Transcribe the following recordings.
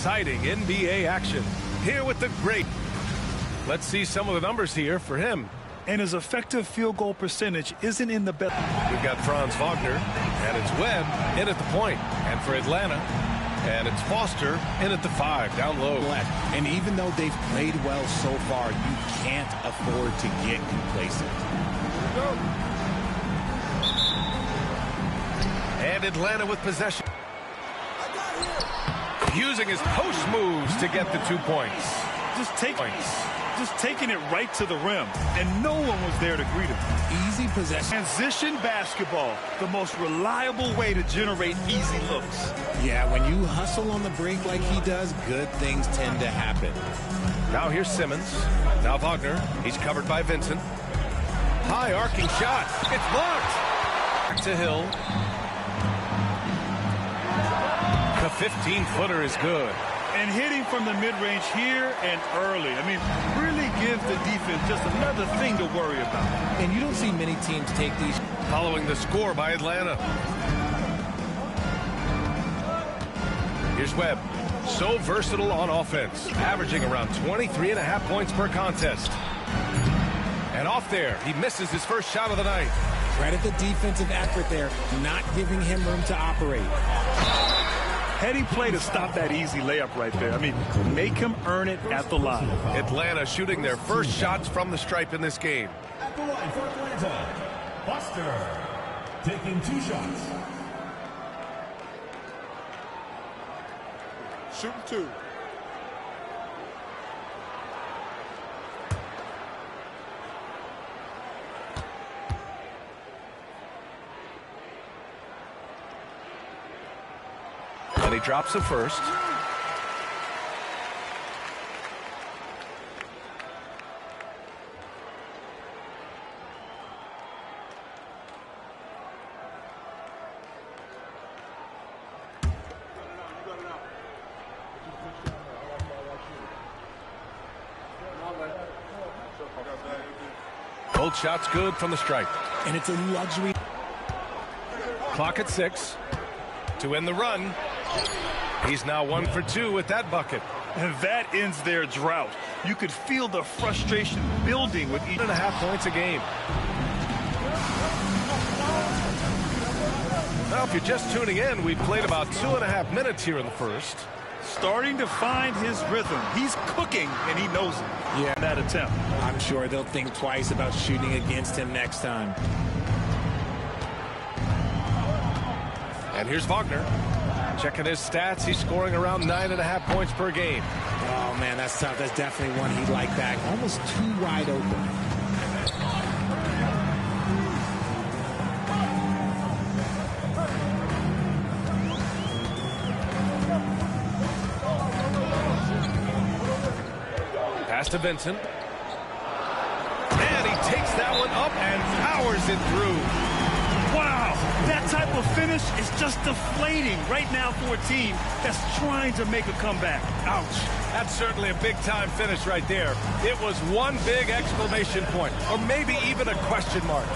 exciting NBA action here with the great. Let's see some of the numbers here for him. And his effective field goal percentage isn't in the best. We've got Franz Wagner, and it's Webb in at the point. And for Atlanta, and it's Foster in at the 5, down low. And even though they've played well so far, you can't afford to get complacent. And Atlanta with possession. Using his post moves to get the 2 points. Just taking it right to the rim, and no one was there to greet him. Easy possession. Transition basketball, the most reliable way to generate easy looks. Yeah, when you hustle on the break like he does, good things tend to happen. Now here's Simmons. Now Wagner. He's covered by Vincent. High arcing shot. It's blocked. Back to Hill. The 15-footer is good. And hitting from the mid-range here and early. I mean, really give the defense just another thing to worry about. And you don't see many teams take these. Following the score by Atlanta. Here's Webb. So versatile on offense. Averaging around 23.5 points per contest. And off there, he misses his first shot of the night. Credit the defensive effort there, not giving him room to operate. Heady play to stop that easy layup right there. I mean, make him earn it at the line. Atlanta shooting their first shots from the stripe in this game. At the line for Atlanta, Foster taking 2 shots. Shooting 2. And he drops it first. Both shots good from the stripe. And it's a luxury. Clock at 6 to end the run. He's now 1 for 2 with that bucket. And that ends their drought. You could feel the frustration building with each 1.5 points a game. Now, if you're just tuning in, we've played about 2.5 minutes here in the first. Starting to find his rhythm. He's cooking, and he knows it. Yeah, that attempt. I'm sure they'll think twice about shooting against him next time. And here's Wagner. Checking his stats, he's scoring around 9.5 points per game. Oh, man, that's tough. That's definitely one he'd like back. Almost too wide open. Pass to Vincent. And he takes that one up and powers it through. Wow, that type of finish is just deflating right now for a team that's trying to make a comeback. Ouch. That's certainly a big-time finish right there. It was one big exclamation point, or maybe even a question mark.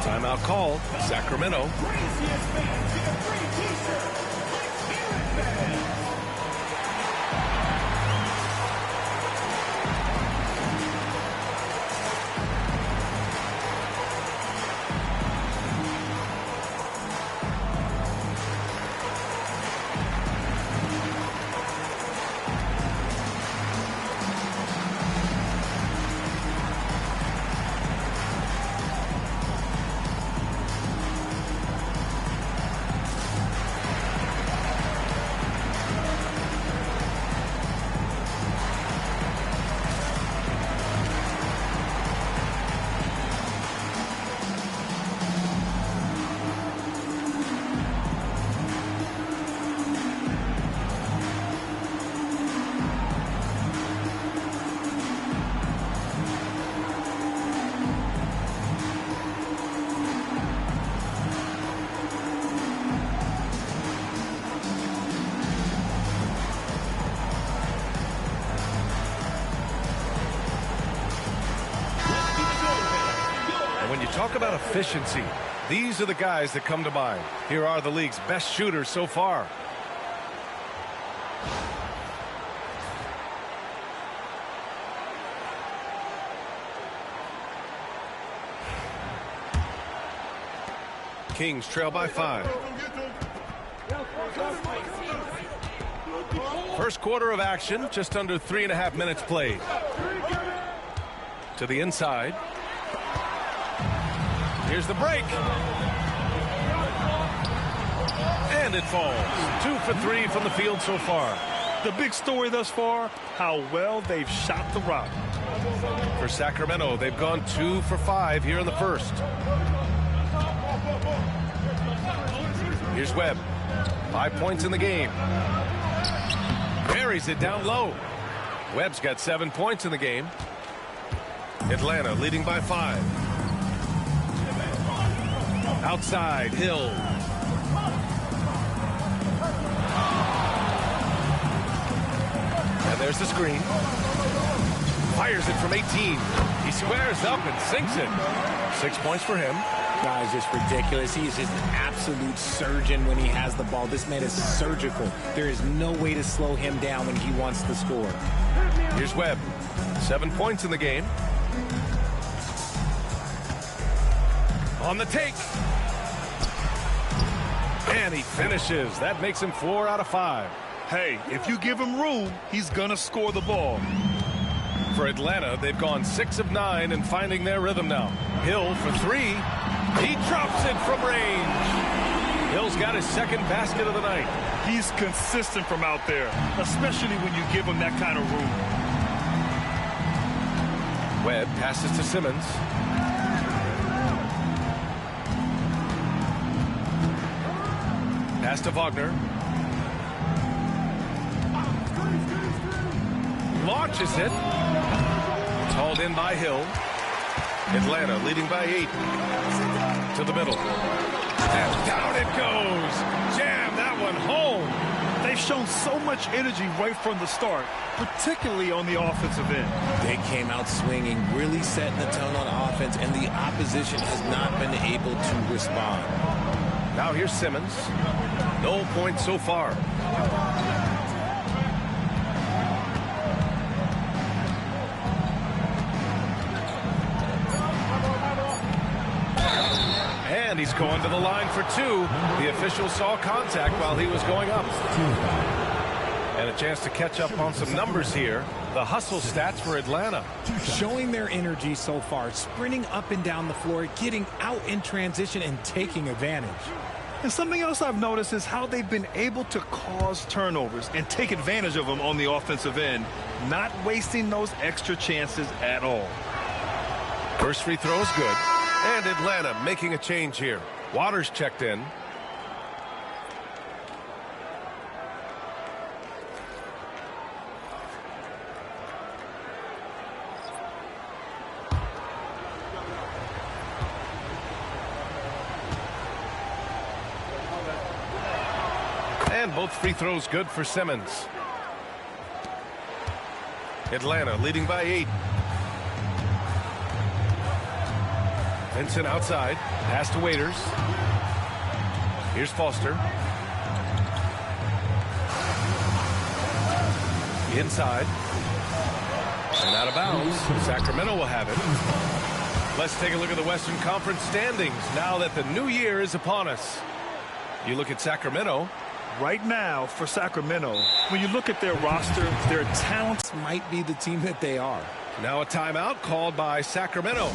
Timeout call, Sacramento. When you talk about efficiency, these are the guys that come to mind. Here are the league's best shooters so far. Kings trail by 5. First quarter of action, just under 3.5 minutes played. To the inside. Here's the break. And it falls. 2 for 3 from the field so far. The big story thus far, how well they've shot the rock. For Sacramento, they've gone 2 for 5 here in the first. Here's Webb. 5 points in the game. Buries it down low. Webb's got 7 points in the game. Atlanta leading by 5. Outside, Hill. And there's the screen. Fires it from 18. He squares up and sinks it. 6 points for him. Guy is just ridiculous. He is just an absolute surgeon when he has the ball. This man is surgical. There is no way to slow him down when he wants to score. Here's Webb. 7 points in the game. On the take. And he finishes. That makes him 4 out of 5. Hey, if you give him room, he's going to score the ball. For Atlanta, they've gone 6 of 9 and finding their rhythm now. Hill for 3. He drops it from range. Hill's got his second basket of the night. He's consistent from out there, especially when you give him that kind of room. Webb passes to Simmons. Pass to Wagner. Launches it. It's hauled in by Hill. Atlanta leading by 8. To the middle. And down it goes. Jam that one home. They've shown so much energy right from the start, particularly on the offensive end. They came out swinging, really setting the tone on offense, and the opposition has not been able to respond. Now here's Simmons. No points so far. And he's going to the line for 2. The official saw contact while he was going up. And a chance to catch up on some numbers here. The hustle stats for Atlanta. Showing their energy so far, sprinting up and down the floor, getting out in transition and taking advantage. And something else I've noticed is how they've been able to cause turnovers and take advantage of them on the offensive end, not wasting those extra chances at all. First free throw is good. And Atlanta making a change here. Waters checked in. And both free throws good for Simmons. Atlanta leading by 8. Vincent outside. Pass to Waiters. Here's Foster. Inside. And out of bounds. Sacramento will have it. Let's take a look at the Western Conference standings now that the new year is upon us. You look at Sacramento. Right now, for Sacramento, when you look at their roster, their talents Might be the team that they are. Now a timeout called by Sacramento.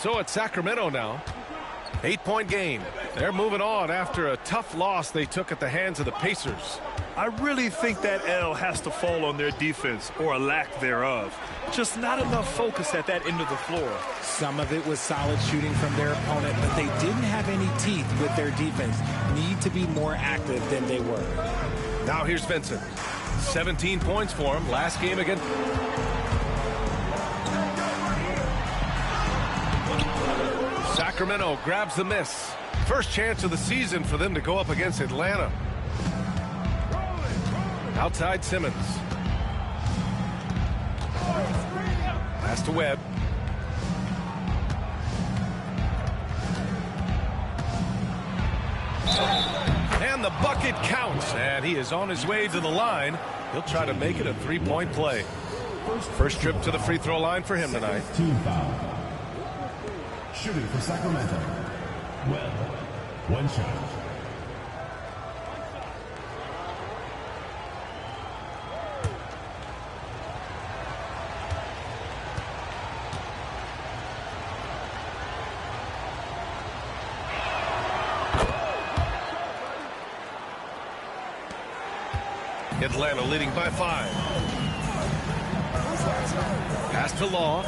So it's Sacramento now. 8-point game. They're moving on after a tough loss they took at the hands of the Pacers. I really think that L has to fall on their defense, or a lack thereof. Just not enough focus at that end of the floor. Some of it was solid shooting from their opponent, but they didn't have any teeth with their defense. Need to be more active than they were. Now here's Vincent. 17 points for him last game again. Sacramento grabs the miss. First chance of the season for them to go up against Atlanta. Outside Simmons. Pass to Webb. And the bucket counts. And he is on his way to the line. He'll try to make it a three-point play. First trip to the free throw line for him tonight. Team foul. Shooting for Sacramento. Well, one shot. Atlanta leading by 5. Pass to Law.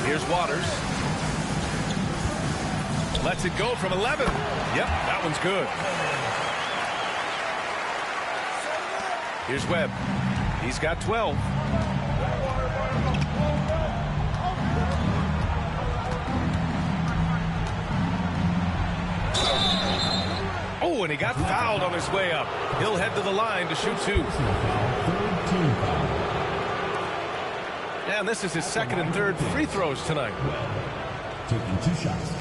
Here's Waters. Lets it go from 11. Yep, that one's good. Here's Webb. He's got 12. Oh, and he got fouled on his way up. He'll head to the line to shoot 2. And this is his second and third free throws tonight. Taking 2 shots.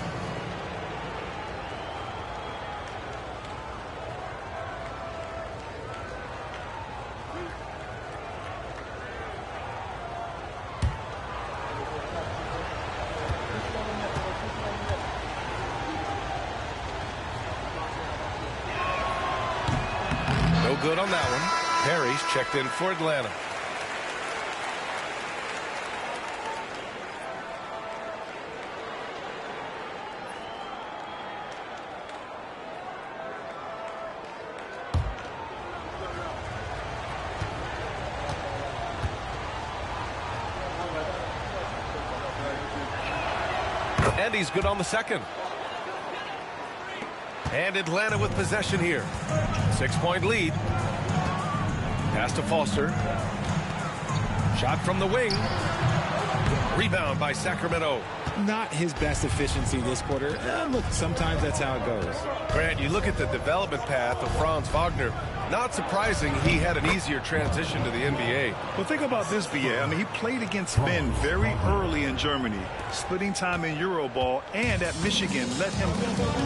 No good on that one. Perry's checked in for Atlanta. And he's good on the second. And Atlanta with possession here. 6-point lead. Pass to Foster. Shot from the wing. Rebound by Sacramento. Not his best efficiency this quarter. Look, sometimes that's how it goes. Grant, you look at the development path of Franz Wagner. Not surprising he had an easier transition to the NBA. Well, think about this, BA. I mean, he played against Ben very early in Germany, splitting time in Euroball, and at Michigan let him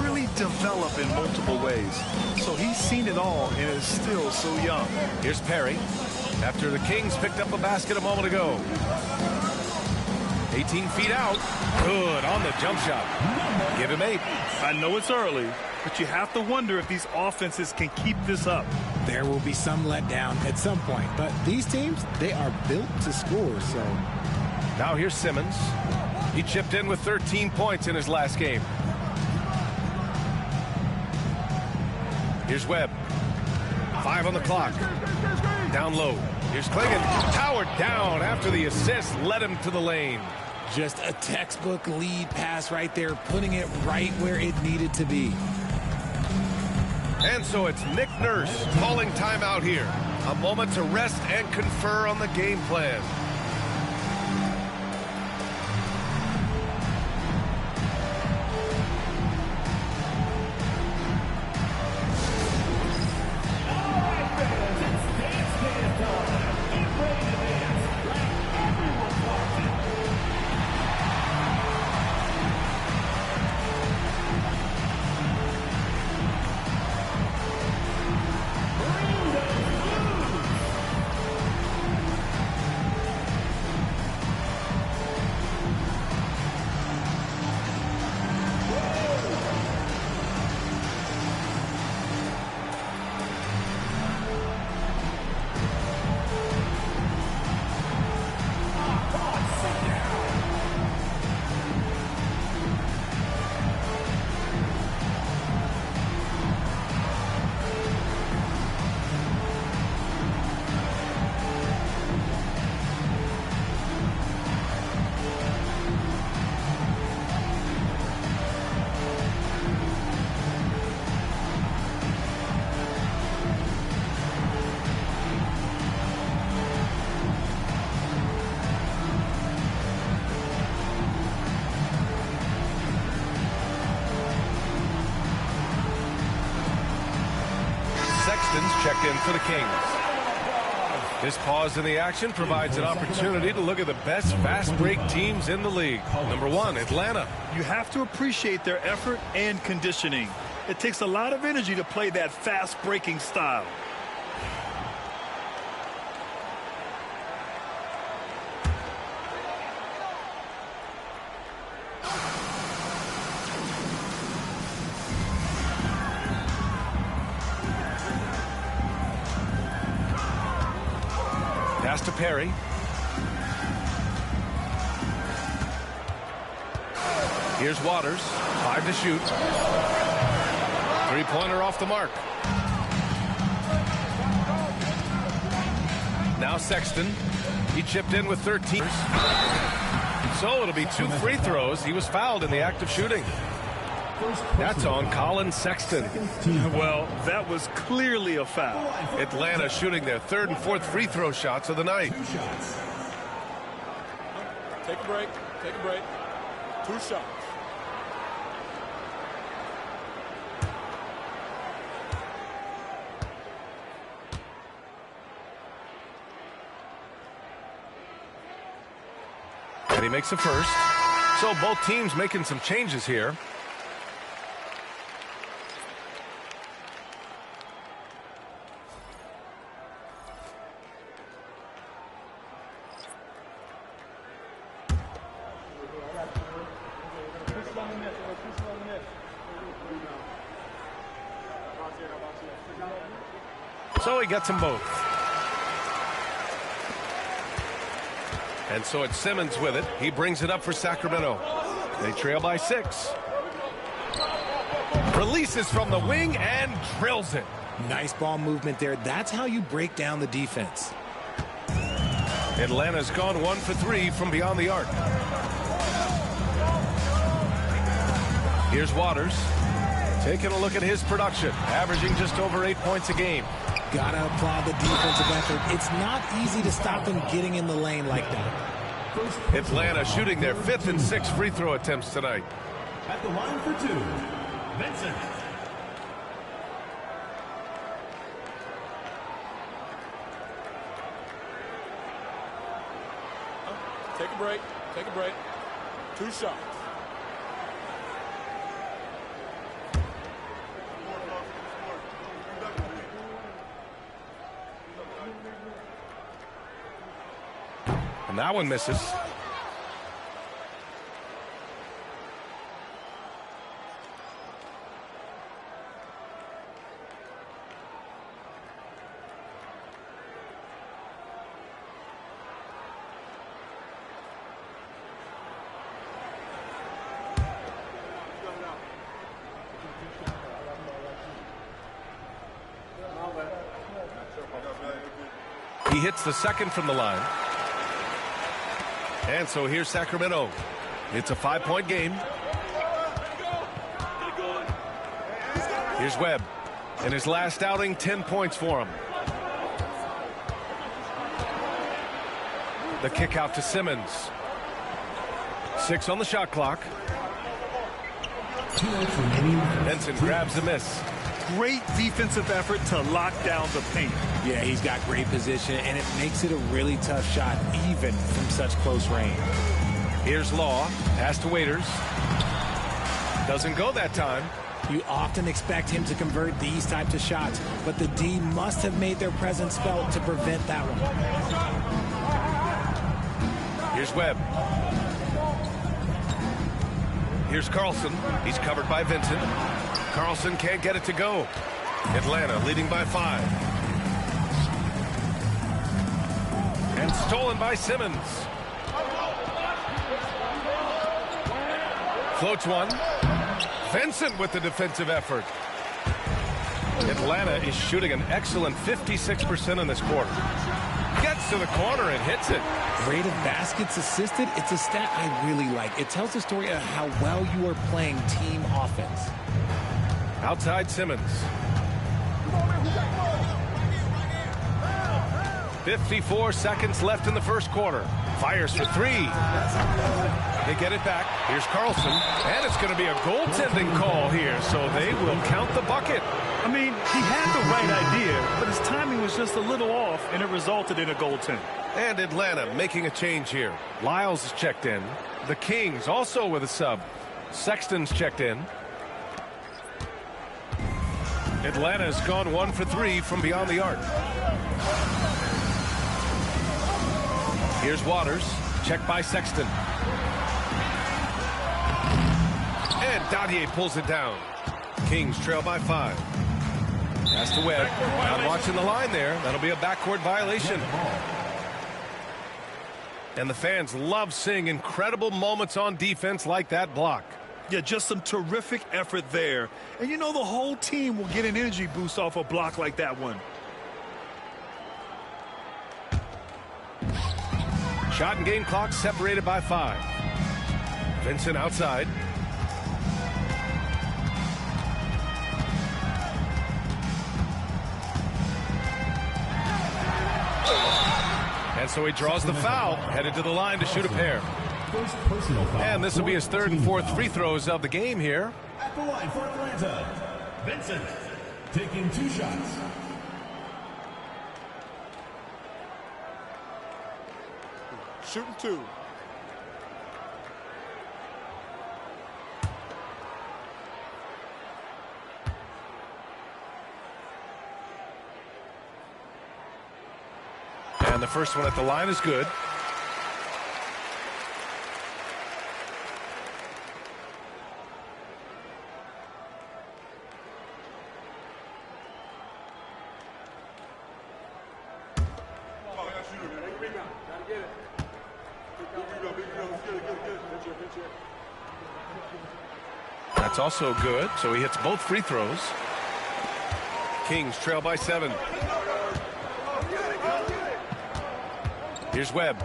really develop in multiple ways. So he's seen it all and is still so young. Here's Perry after the Kings picked up a basket a moment ago. 18 feet out. Good on the jump shot. Give him 8. I know it's early, but you have to wonder if these offenses can keep this up. There will be some letdown at some point, but these teams, they are built to score, so. Now here's Simmons. He chipped in with 13 points in his last game. Here's Webb. 5 on the clock. Down low. Here's Clingan. Powered down after the assist led him to the lane. Just a textbook lead pass right there, putting it right where it needed to be. And so it's Nick Nurse calling timeout here. A moment to rest and confer on the game plan. Sexton's checked in for the Kings. This pause in the action provides an opportunity to look at the best fast break teams in the league. Number 1, Atlanta. You have to appreciate their effort and conditioning. It takes a lot of energy to play that fast breaking style. Pass to Perry. Here's Waters. 5 to shoot. Three-pointer off the mark. Now Sexton. He chipped in with 13. So it'll be 2 free throws. He was fouled in the act of shooting. That's on Colin Sexton. Well, that was clearly a foul. Atlanta shooting their 3rd and 4th free throw shots of the night. Take a break. Take a break. 2 shots. And he makes a first. So both teams making some changes here. So he gets them both. And so it's Simmons with it. He brings it up for Sacramento. They trail by 6. Releases from the wing and drills it. Nice ball movement there. That's how you break down the defense. Atlanta's gone 1 for 3 from beyond the arc. Here's Waters. Taking a look at his production. Averaging just over 8 points a game. Gotta applaud the defensive effort. It's not easy to stop them getting in the lane like that. Atlanta shooting their 5th and 6th free throw attempts tonight. At the line for 2, Vincent. Take a break. Take a break. 2 shots. And that one misses. He hits the 2nd from the line. And so here's Sacramento. It's a 5-point game. Here's Webb. In his last outing, 10 points for him. The kick out to Simmons. 6 on the shot clock. Benson grabs the miss. Great defensive effort to lock down the paint. Yeah, he's got great position, and it makes it a really tough shot, even from such close range. Here's Law. Pass to Waiters. Doesn't go that time. You often expect him to convert these types of shots, but the D must have made their presence felt to prevent that one. Here's Webb. Here's Carlson. He's covered by Vincent. Carlson can't get it to go. Atlanta leading by 5. And stolen by Simmons. Floats one. Vincent with the defensive effort. Atlanta is shooting an excellent 56% in this quarter. Gets to the corner and hits it. Rate of baskets assisted, it's a stat I really like. It tells the story of how well you are playing team offense. Outside Simmons. 54 seconds left in the first quarter. Fires for 3. They get it back. Here's Carlson. And it's going to be a goaltending call here. so they will count the bucket. I mean, he had the right idea, but his timing was just a little off, and it resulted in a goaltend. And Atlanta making a change here. Lyles is checked in. The Kings also with a sub. Sexton's checked in. Atlanta's gone 1 for 3 from beyond the arc. Here's Waters. Checked by Sexton. And Dadier pulls it down. Kings trail by 5. Pass to Webb. Not watching the line there. That'll be a backcourt violation. And the fans love seeing incredible moments on defense like that block. Yeah, just some terrific effort there. And you know the whole team will get an energy boost off a block like that one. Shot and game clock separated by 5. Vincent outside. And so he draws the foul, headed to the line to shoot a pair. First personal foul. And this will be his 3rd and 4th free throws of the game here. At the line for Atlanta, Vincent taking 2 shots. Shooting 2. And the first one at the line is good. That's also good, so he hits both free throws. Kings trail by 7. Here's Webb.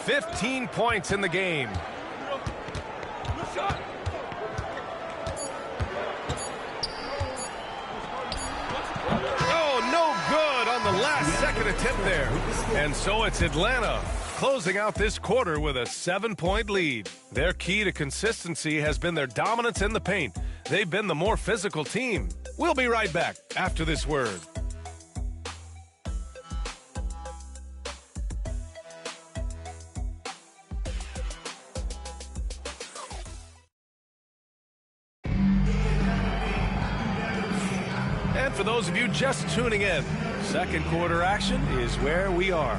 15 points in the game. Oh, no good on the last second attempt there. And so it's Atlanta closing out this quarter with a 7-point lead. Their key to consistency has been their dominance in the paint. They've been the more physical team. We'll be right back after this word. And for those of you just tuning in, second quarter action is where we are.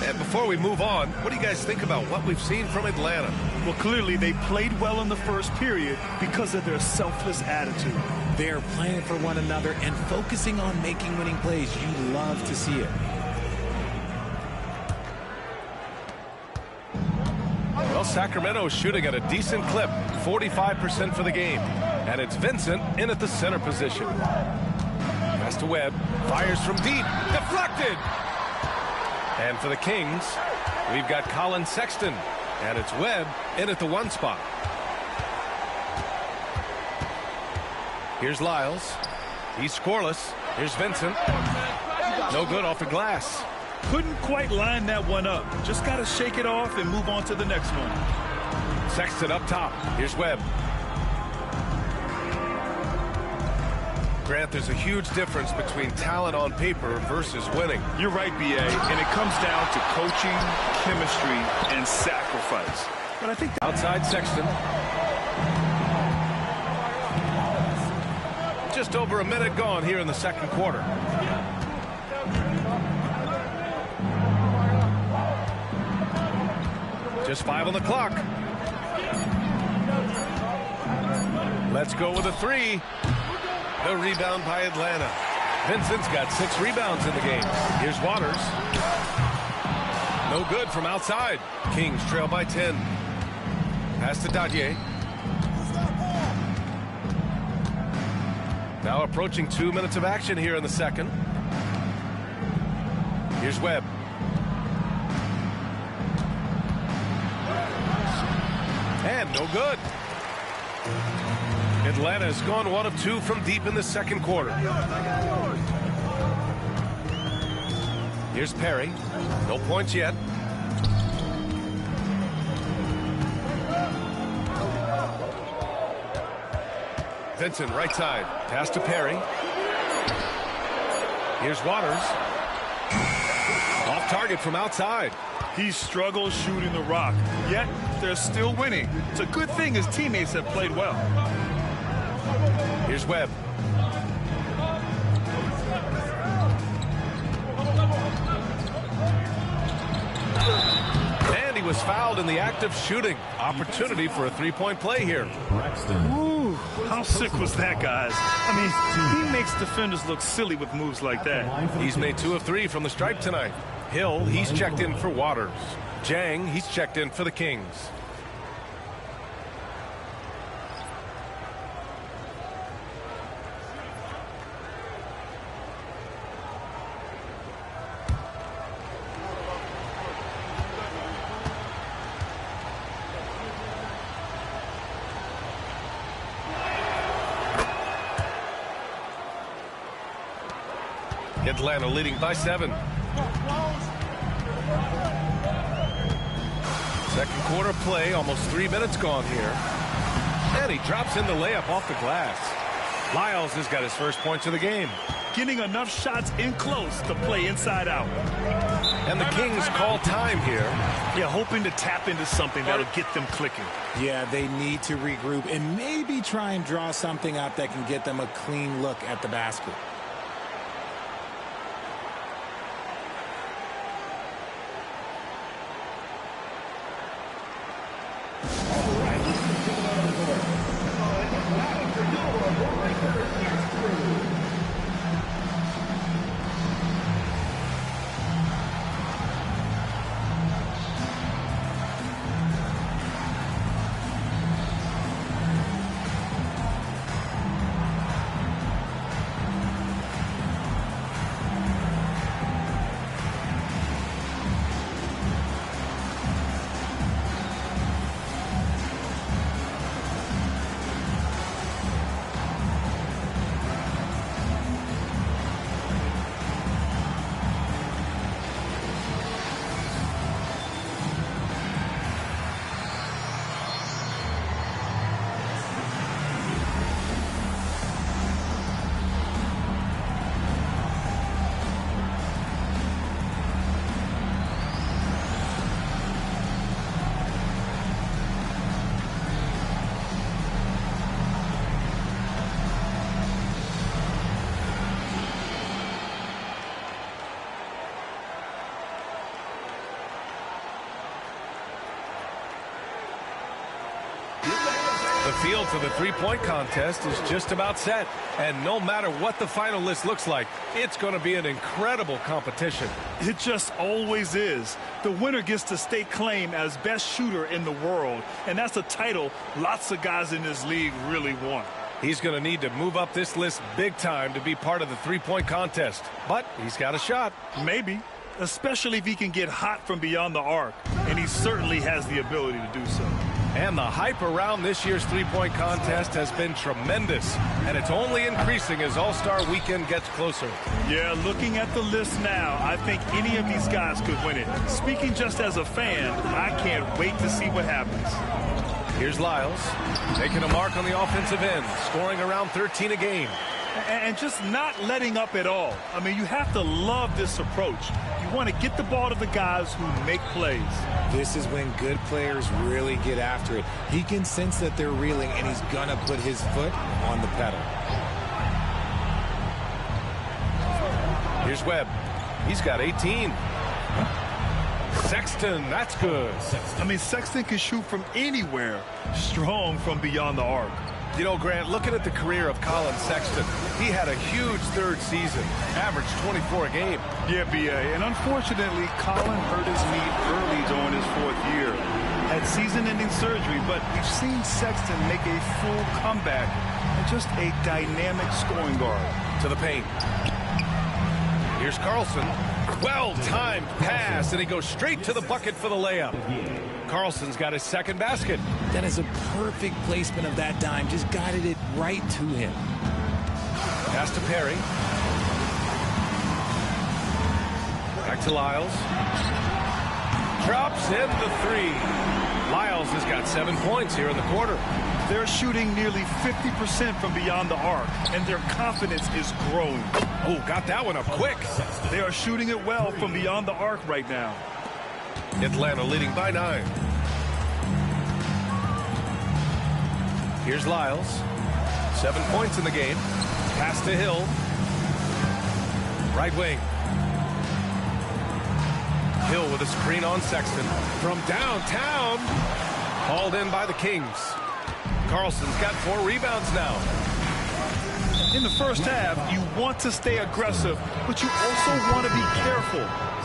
And before we move on, what do you guys think about what we've seen from Atlanta? Well, clearly they played well in the first period because of their selfless attitude. They're playing for one another and focusing on making winning plays. You love to see it. Well, Sacramento's shooting at a decent clip, 45% for the game. And it's Vincent in at the center position. Pass to Webb, fires from deep, deflected! And for the Kings, we've got Colin Sexton, and it's Webb in at the 1 spot. Here's Lyles. He's scoreless. Here's Vincent. No good off the glass. Couldn't quite line that one up. Just got to shake it off and move on to the next one. Sexton up top. Here's Webb. Grant, there's a huge difference between talent on paper versus winning. You're right, B.A., and it comes down to coaching, chemistry, and sacrifice. But I think outside Sexton. Just over a minute gone here in the second quarter. Just 5 on the clock. Let's go with a 3. The rebound by Atlanta. Vincent's got 6 rebounds in the game. Here's Waters. No good from outside. Kings trail by 10. Pass to Dadier. Now approaching 2 minutes of action here in the second. Here's Webb. And no good. Atlanta's gone 1 of 2 from deep in the second quarter. Here's Perry. No points yet. Vincent, right side. Pass to Perry. Here's Waters. Off target from outside. He struggles shooting the rock, yet they're still winning. It's a good thing his teammates have played well. Here's Webb. And he was fouled in the act of shooting. Opportunity for a three-point play here. Ooh, how sick was that, guys? I mean, he makes defenders look silly with moves like that. He's made 2 of 3 from the stripe tonight. Hill, he's checked in for Waters. Jang, he's checked in for the Kings. Atlanta leading by 7. Second quarter play, almost 3 minutes gone here. And he drops in the layup off the glass. Lyles has got his first points of the game. Getting enough shots in close to play inside out. And the Kings call time here. Yeah, hoping to tap into something that'll get them clicking. Yeah, they need to regroup and maybe try and draw something up that can get them a clean look at the basket. The field for the three-point contest is just about set. And no matter what the final list looks like, it's going to be an incredible competition. It just always is. The winner gets to stake claim as best shooter in the world. And that's a title lots of guys in this league really want. He's going to need to move up this list big time to be part of the three-point contest. But he's got a shot. Maybe. Especially if he can get hot from beyond the arc. And he certainly has the ability to do so. And the hype around this year's three-point contest has been tremendous. And it's only increasing as All-Star Weekend gets closer. Yeah, looking at the list now, I think any of these guys could win it. Speaking just as a fan, I can't wait to see what happens. Here's Lyles, taking a mark on the offensive end, scoring around 13 a game. And just not letting up at all. I mean, you have to love this approach. You want to get the ball to the guys who make plays. This is when good players really get after it. He can sense that they're reeling, and he's going to put his foot on the pedal. Here's Webb. He's got 18. Sexton, that's good. I mean, Sexton can shoot from anywhere, strong from beyond the arc. You know, Grant, looking at the career of Colin Sexton, he had a huge third season, averaged 24 a game. Yeah, B.A., and unfortunately, Colin hurt his knee early during his 4th year. Had season-ending surgery, but we've seen Sexton make a full comeback and just a dynamic scoring guard. To the paint. Here's Carlson. Well-timed pass, and he goes straight to the bucket for the layup. Carlson's got his second basket. That is a perfect placement of that dime. Just guided it right to him. Pass to Perry. Back to Lyles. Drops in the 3. Lyles has got 7 points here in the quarter. They're shooting nearly 50% from beyond the arc, and their confidence is growing. Oh, got that one up quick. They are shooting it well from beyond the arc right now. Atlanta leading by 9. Here's Lyles. 7 points in the game. Pass to Hill. Right wing. Hill with a screen on Sexton. From downtown. Hauled in by the Kings. Carlson's got 4 rebounds now. In the first half, you want to stay aggressive, but you also want to be careful.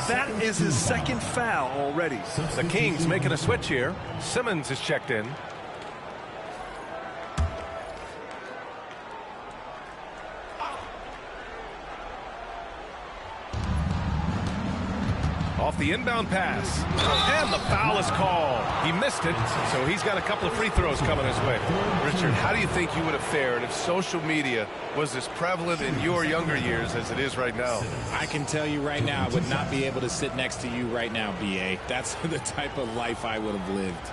That is his second foul already. The Kings making a switch here. Simmons is checked in. Off the inbound pass. And the foul is called. He missed it, so he's got a couple of free throws coming his way. Richard, how do you think you would have fared if social media was as prevalent in your younger years as it is right now? I can tell you right now, I would not be able to sit next to you right now, B.A. That's the type of life I would have lived.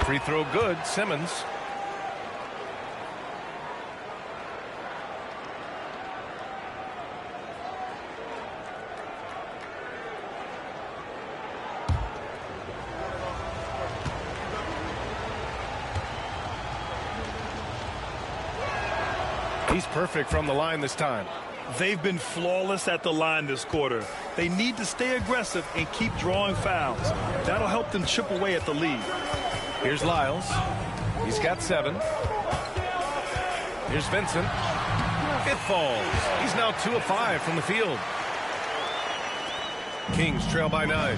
Free throw good, Simmons. He's perfect from the line this time. They've been flawless at the line this quarter. They need to stay aggressive and keep drawing fouls. That'll help them chip away at the lead. Here's Lyles. He's got 7. Here's Vincent. It falls. He's now 2 of 5 from the field. Kings trail by 9.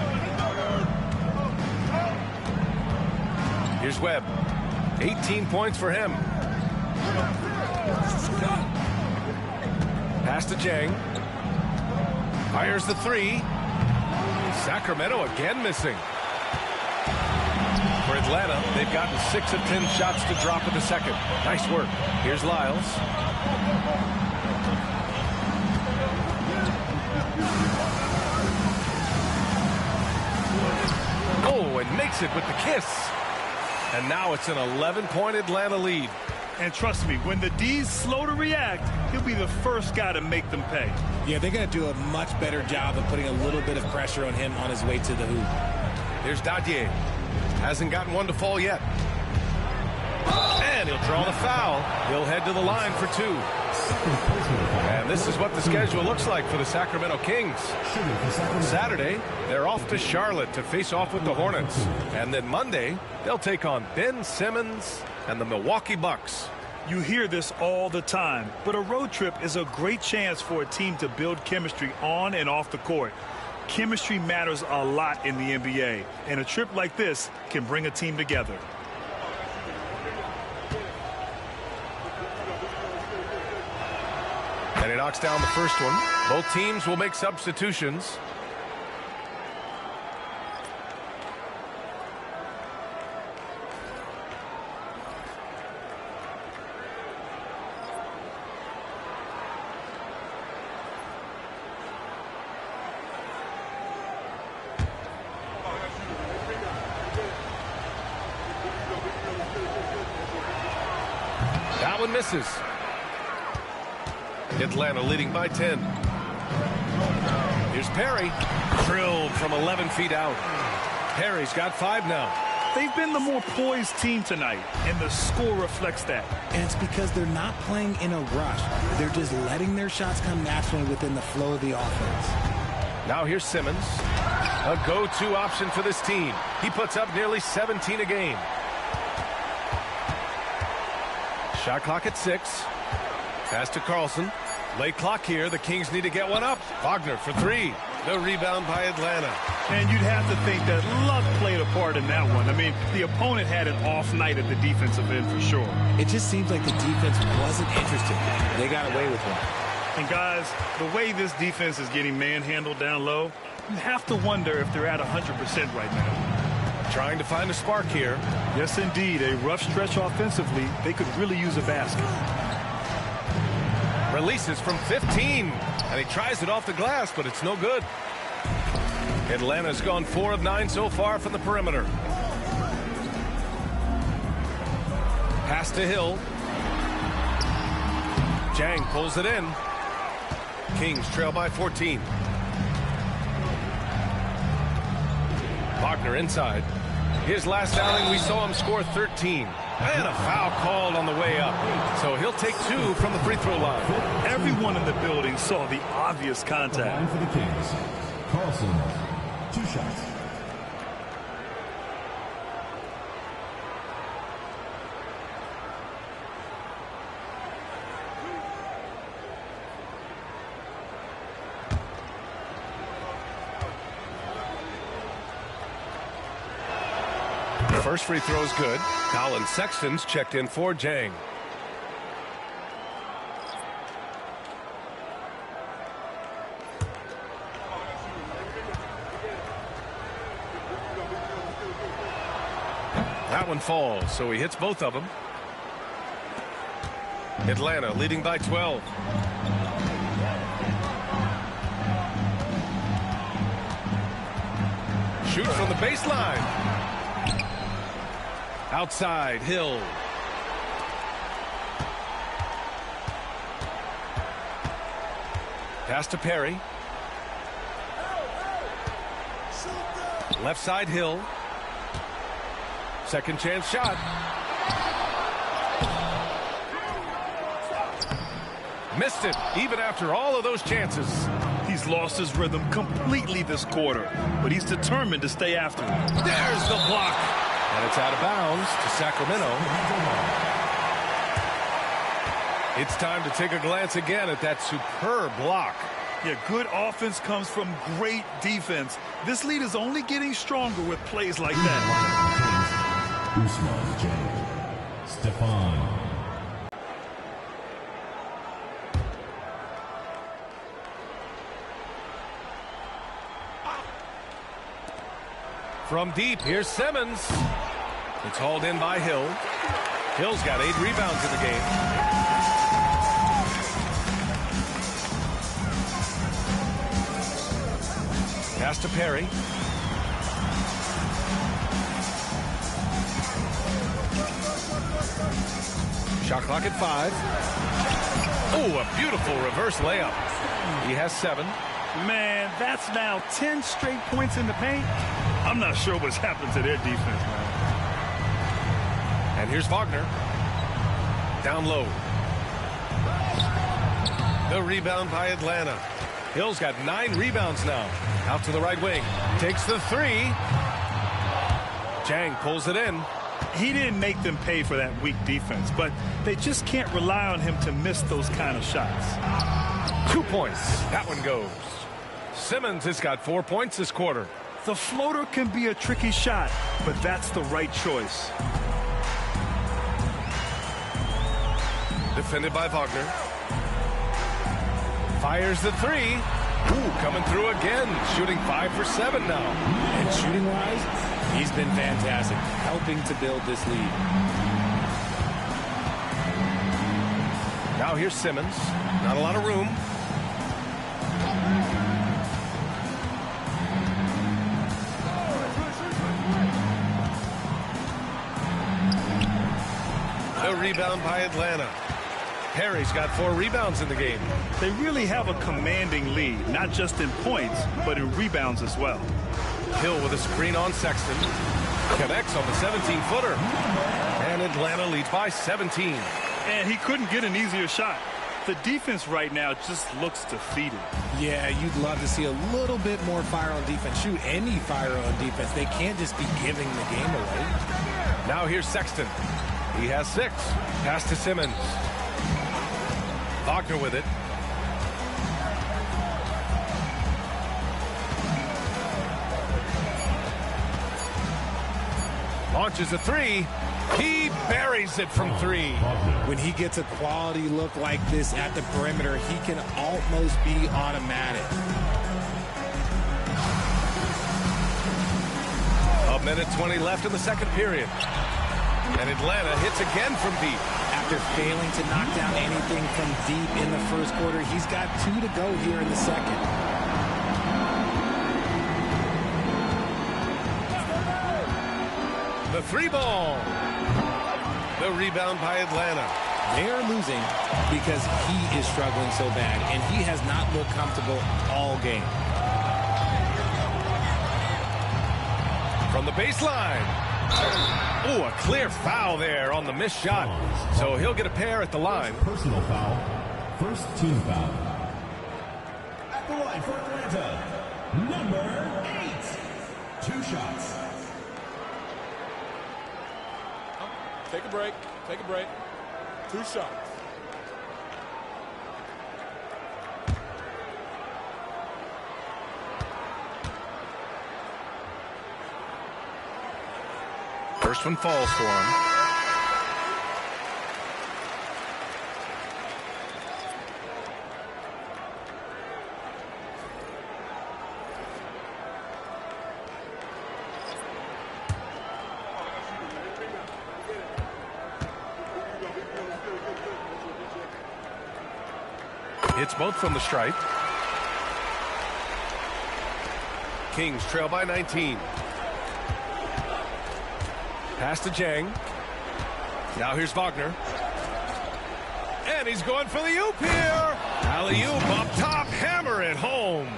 Here's Webb. 18 points for him. Pass to Jang. Fires the 3. Sacramento again missing. For Atlanta, they've gotten 6 of 10 shots to drop in the second. Nice work. Here's Lyles. Oh, and makes it with the kiss. And now it's an 11-point Atlanta lead. And trust me, when the D's slow to react, he'll be the first guy to make them pay. Yeah, they're going to do a much better job of putting a little bit of pressure on him on his way to the hoop. Here's Dadier. Hasn't gotten one to fall yet. And he'll draw the foul. He'll head to the line for 2. And this is what the schedule looks like for the Sacramento Kings. Saturday, they're off to Charlotte to face off with the Hornets. And then Monday, they'll take on Ben Simmons and the Milwaukee Bucks. You hear this all the time, but a road trip is a great chance for a team to build chemistry on and off the court. Chemistry matters a lot in the NBA, and a trip like this can bring a team together. And he knocks down the first one. Both teams will make substitutions. That one misses. Atlanta leading by 10. Here's Perry. Drilled from 11 feet out. Perry's got 5 now. They've been the more poised team tonight, and the score reflects that. And it's because they're not playing in a rush. They're just letting their shots come naturally within the flow of the offense. Now here's Simmons. A go-to option for this team. He puts up nearly 17 a game. Shot clock at 6. Pass to Carlson. Late clock here. The Kings need to get one up. Wagner for 3. The rebound by Atlanta. And you'd have to think that luck played a part in that one. I mean, the opponent had an off night at the defensive end for sure. It just seems like the defense wasn't interested. They got away with one. And guys, the way this defense is getting manhandled down low, you have to wonder if they're at 100% right now. Trying to find a spark here. Yes, indeed. A rough stretch offensively. They could really use a basket. Releases from 15. And he tries it off the glass, but it's no good. Atlanta's gone 4 of 9 so far from the perimeter. Pass to Hill. Jang pulls it in. Kings trail by 14. Wagner inside. His last outing, we saw him score 13. And a foul called on the way up. So he'll take 2 from the free throw line. Everyone in the building saw the obvious contact. Line for the Kings. Carlson, 2 shots. First free throw is good. Colin Sexton's checked in for Jang. That one falls, so he hits both of them. Atlanta leading by 12. Shoot from the baseline. Outside, Hill. Pass to Perry. Left side, Hill. Second chance shot. Missed it, even after all of those chances. He's lost his rhythm completely this quarter, but he's determined to stay after it. There's the block. And it's out of bounds to Sacramento. It's time to take a glance again at that superb block. Yeah, good offense comes from great defense. This lead is only getting stronger with plays like that. Usman, Jang. Stefan. From deep, here's Simmons. It's hauled in by Hill. Hill's got 8 rebounds in the game. Pass to Perry. Shot clock at 5. Oh, a beautiful reverse layup. He has 7. Man, that's now 10 straight points in the paint. I'm not sure what's happened to their defense, man. And here's Wagner. Down low. The rebound by Atlanta. Hill's got 9 rebounds now. Out to the right wing. Takes the 3. Jang pulls it in. He didn't make them pay for that weak defense, but they just can't rely on him to miss those kind of shots. 2 points. That one goes. Simmons has got 4 points this quarter. The floater can be a tricky shot, but that's the right choice. Defended by Wagner. Fires the 3. Ooh, coming through again. Shooting 5 for 7 now. And shooting-wise, he's been fantastic, helping to build this lead. Now here's Simmons. Not a lot of room. The rebound by Atlanta. Perry's got 4 rebounds in the game. They really have a commanding lead, not just in points, but in rebounds as well. Hill with a screen on Sexton. Connects on the 17-footer. And Atlanta leads by 17. And he couldn't get an easier shot. The defense right now just looks defeated. Yeah, you'd love to see a little bit more fire on defense. Shoot, any fire on defense. They can't just be giving the game away. Now here's Sexton. He has 6. Pass to Simmons. Wagner with it. Launches a 3. He buries it from 3. When he gets a quality look like this at the perimeter, he can almost be automatic. A minute 20 left in the second period. And Atlanta hits again from deep. After After failing to knock down anything from deep in the first quarter, he's got 2 to go here in the second. The 3 ball. The rebound by Atlanta. They are losing because he is struggling so bad, and he has not looked comfortable all game. From the baseline. Oh, a clear foul there on the missed shot. So he'll get a pair at the line. Personal foul. First team foul. At the line for Atlanta, number 8. 2 shots. Take a break. Take a break. 2 shots. First one falls for him. Hits both from the stripe. Kings trail by 19. Pass to Jang. Now here's Wagner. And he's going for the oop here. Alley-oop up top. Hammer it home.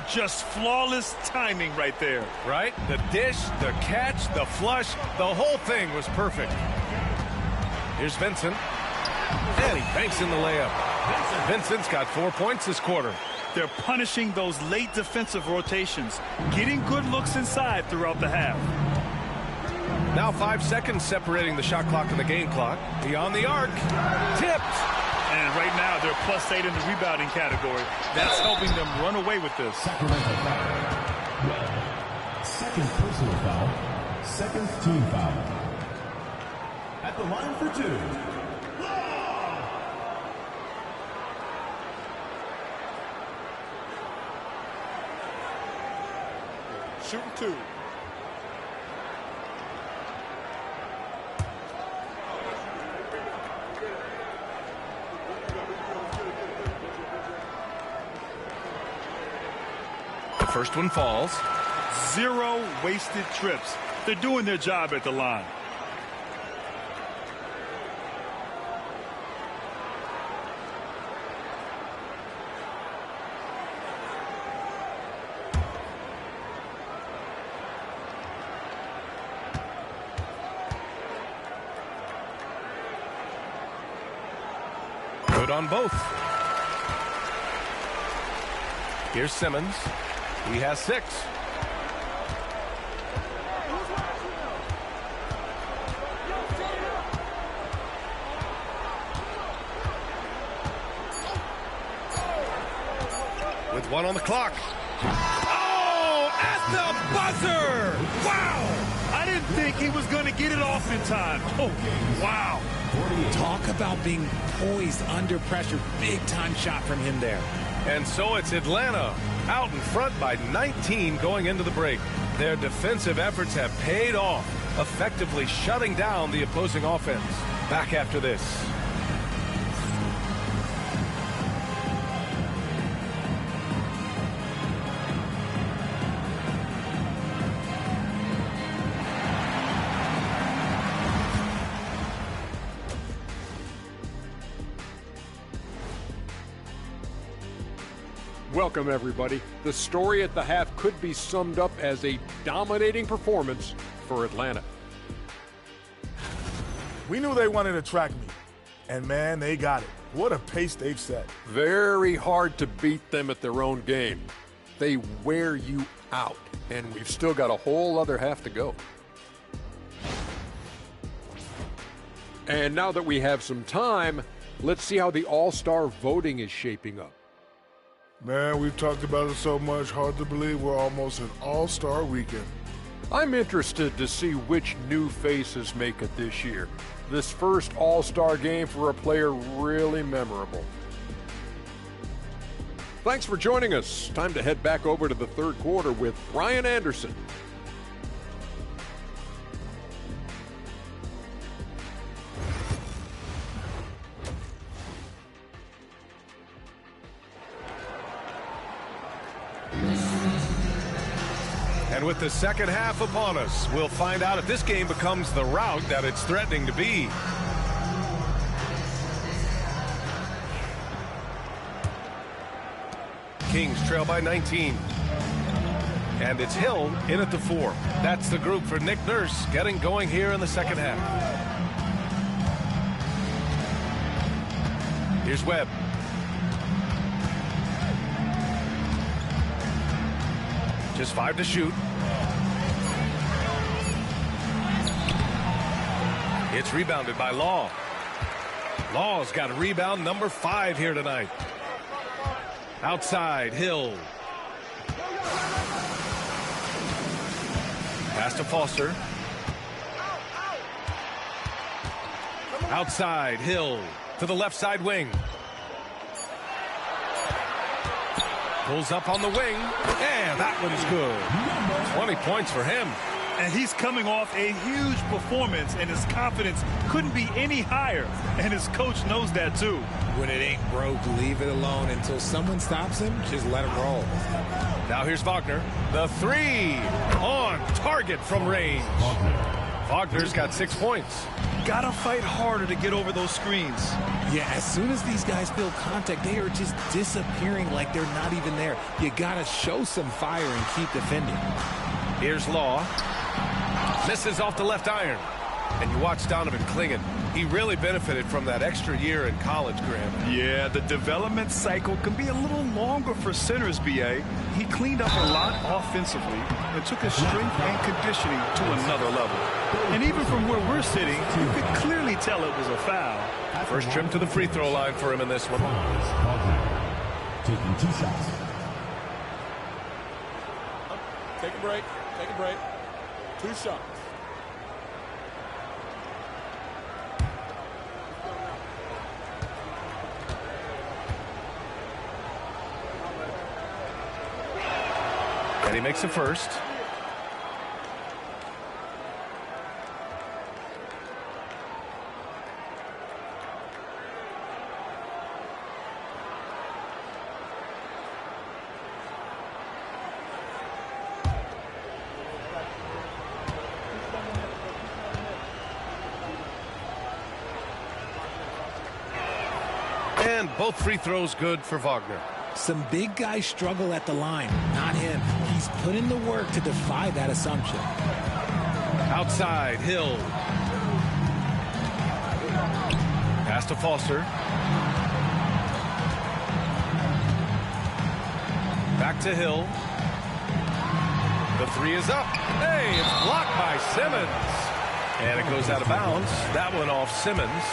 Just flawless timing right there. Right? The dish, the catch, the flush. The whole thing was perfect. Here's Vincent. And he banks in the layup. Vincent's got 4 points this quarter. They're punishing those late defensive rotations, getting good looks inside throughout the half. Now 5 seconds separating the shot clock and the game clock. Beyond the arc. Tipped. And right now they're +8 in the rebounding category. That's helping them run away with this. Sacramento foul. Well, second personal foul. Second team foul. At the line for 2. Shooting 2. The first one falls. 0 wasted trips. They're doing their job at the line. Good on both. Here's Simmons. He has 6. With 1 on the clock. Oh, at the buzzer! Wow! I didn't think he was going to get it off in time. Oh, wow. Talk about being poised under pressure. Big time shot from him there. And so it's Atlanta out in front by 19 going into the break. Their defensive efforts have paid off, effectively shutting down the opposing offense. Back after this. Welcome, everybody. The story at the half could be summed up as a dominating performance for Atlanta. We knew they wanted to track me, and man, they got it. What a pace they've set. Very hard to beat them at their own game. They wear you out, and we've still got a whole other half to go. And now that we have some time, let's see how the All-Star voting is shaping up. Man, we've talked about it so much, hard to believe we're almost an all-star weekend. I'm interested to see which new faces make it this year. This first All-Star game for a player really memorable. Thanks for joining us. Time to head back over to the third quarter with Brian Anderson. And with the second half upon us, we'll find out if this game becomes the rout that it's threatening to be. Kings trail by 19. And it's Hill in at the 4. That's the group for Nick Nurse getting going here in the second half. Here's Webb. Just 5 to shoot. It's rebounded by Law. Law's got a rebound number 5 here tonight. Outside, Hill. Pass to Foster. Outside, Hill to the left side wing. Pulls up on the wing, and that one's good. 20 points for him. And he's coming off a huge performance, and his confidence couldn't be any higher. And his coach knows that, too. When it ain't broke, leave it alone. Until someone stops him, just let him roll. Now here's Wagner. The 3 on target from range. Wagner's got 6 points. Gotta fight harder to get over those screens. Yeah, as soon as these guys feel contact, they are just disappearing like they're not even there. You gotta show some fire and keep defending. Here's Law. Misses off the left iron. And you watch Donovan Clingan. He really benefited from that extra year in college, Graham. Yeah, the development cycle can be a little longer for centers, B.A. He cleaned up a lot offensively and took his strength and conditioning to another level. And even from where we're sitting, you could clearly tell it was a foul. First trip to the free throw line for him in this one. Taking 2 shots. Take a break. Take a break. 2 shots. And he makes the first. And both free throws good for Wagner. Some big guys struggle at the line, not him. He's put in the work to defy that assumption. Outside, Hill. Pass to Foster. Back to Hill. The 3 is up. Hey, it's blocked by Simmons. And it goes out of bounds. That one off Simmons.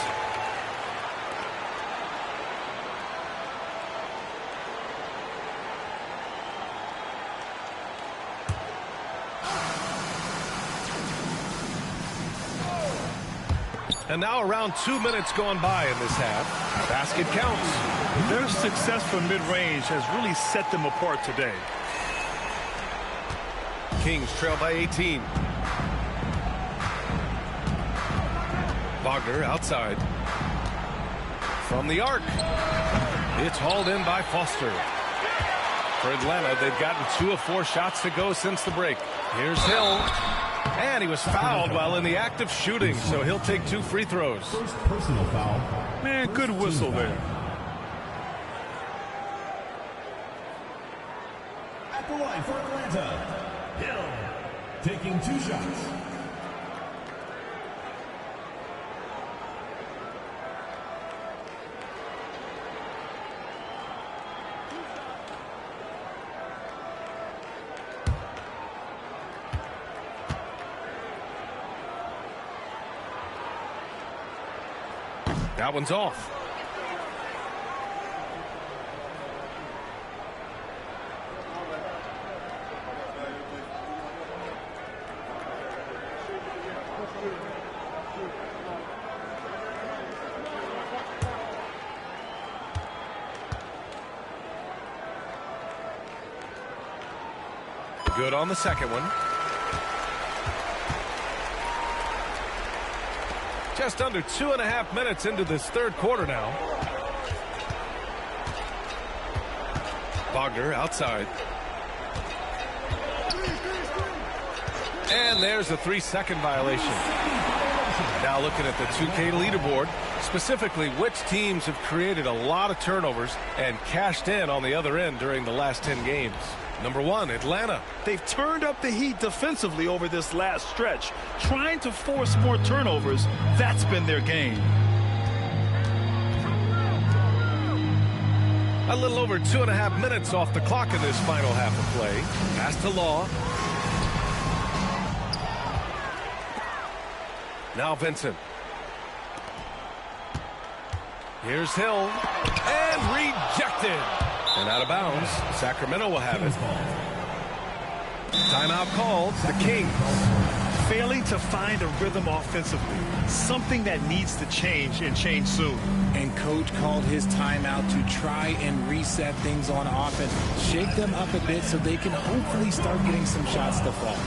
And now around 2 minutes gone by in this half. Basket counts. Their success from mid-range has really set them apart today. Kings trail by 18. Wagner outside. From the arc. It's hauled in by Foster. For Atlanta, they've gotten 2 of 4 shots to go since the break. Here's Hill. And he was fouled while in the act of shooting, so he'll take 2 free throws. First personal foul. Man, good whistle there. At the line for Atlanta, Hill taking 2 shots. That one's off. Good on the second one. Just under 2.5 minutes into this third quarter now. Wagner outside. And there's a 3-second violation. Now looking at the 2K leaderboard, specifically which teams have created a lot of turnovers and cashed in on the other end during the last 10 games. Number 1, Atlanta. They've turned up the heat defensively over this last stretch, trying to force more turnovers. That's been their game. A little over 2.5 minutes off the clock in this final half of play. Pass to Law. Now Vincent. Here's Hill. And rejected. And out of bounds. Sacramento will have it. Timeout called. The Kings. Failing to find a rhythm offensively. Something that needs to change and change soon. And coach called his timeout to try and reset things on offense. Shake them up a bit so they can hopefully start getting some shots to fall.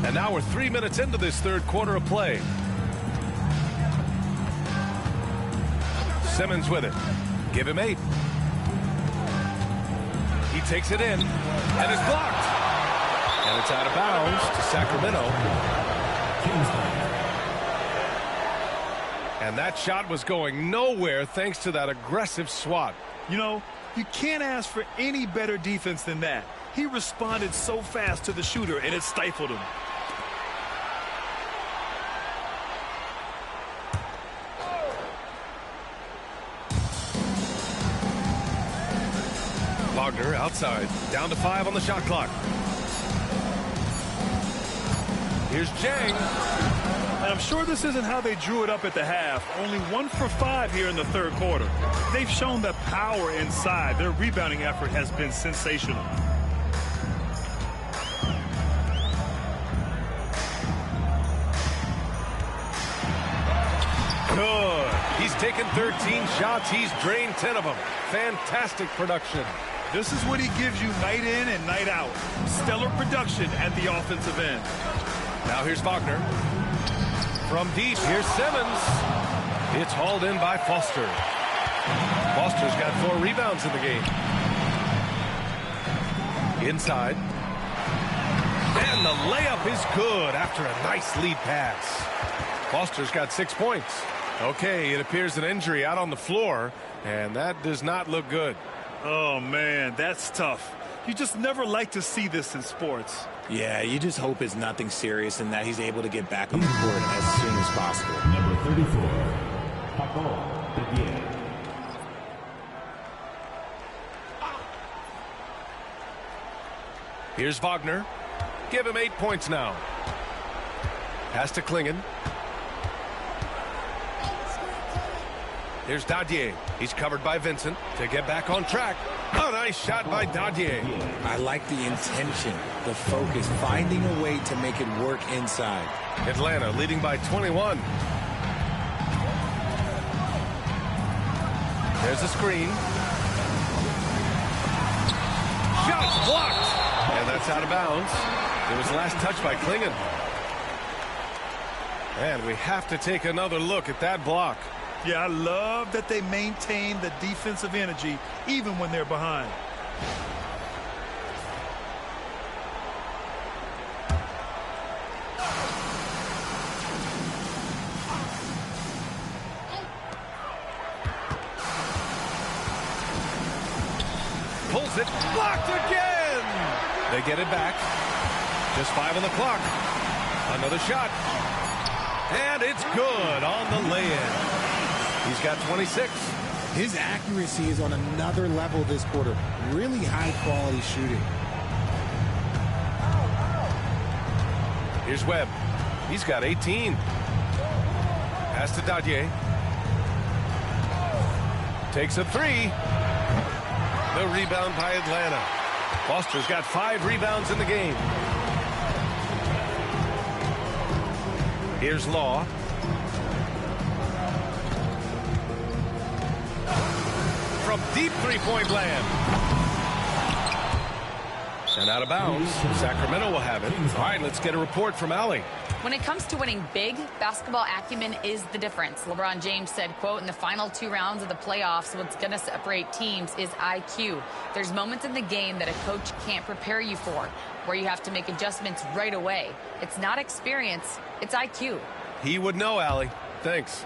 And now we're 3 minutes into this third quarter of play. Simmons with it. Give him 8. He takes it in and is blocked. And it's out of bounds to Sacramento. And that shot was going nowhere thanks to that aggressive swat. You know, you can't ask for any better defense than that. He responded so fast to the shooter, and it stifled him. Wagner outside, down to 5 on the shot clock. Here's Jang. And I'm sure this isn't how they drew it up at the half. Only 1 for 5 here in the third quarter. They've shown the power inside. Their rebounding effort has been sensational. Good. He's taken 13 shots. He's drained 10 of them. Fantastic production. This is what he gives you night in and night out. Stellar production at the offensive end. Now here's Wagner. From deep, here's Simmons. It's hauled in by Foster. Foster's got 4 rebounds in the game. Inside. And the layup is good after a nice lead pass. Foster's got 6 points. Okay, it appears an injury out on the floor, and that does not look good. Oh, man, that's tough. You just never like to see this in sports. Yeah, you just hope it's nothing serious and that he's able to get back on the court as soon as possible. Number 34, Paco Didier. Here's Wagner. Give him 8 points now. Pass to Klingen. Here's Dadier. He's covered by Vincent to get back on track. A nice shot by Dadier. I like the intention, the focus, finding a way to make it work inside. Atlanta leading by 21. There's a screen. Shots blocked. And that's out of bounds. It was last touched by Klingon. And we have to take another look at that block. Yeah, I love that they maintain the defensive energy even when they're behind. Pulls it, blocked again! They get it back. Just 5 on the clock. Another shot. And it's good on the lay-in. He's got 26. His accuracy is on another level this quarter. Really high-quality shooting. Here's Webb. He's got 18. Pass to Dadier. Takes a 3. The rebound by Atlanta. Foster's got 5 rebounds in the game. Here's Law. From deep three-point land. And out of bounds. Sacramento will have it. All right, let's get a report from Allie. When it comes to winning big, basketball acumen is the difference. LeBron James said, quote, in the final 2 rounds of the playoffs, what's going to separate teams is IQ. There's moments in the game that a coach can't prepare you for, where you have to make adjustments right away. It's not experience, it's IQ. He would know, Allie. Thanks.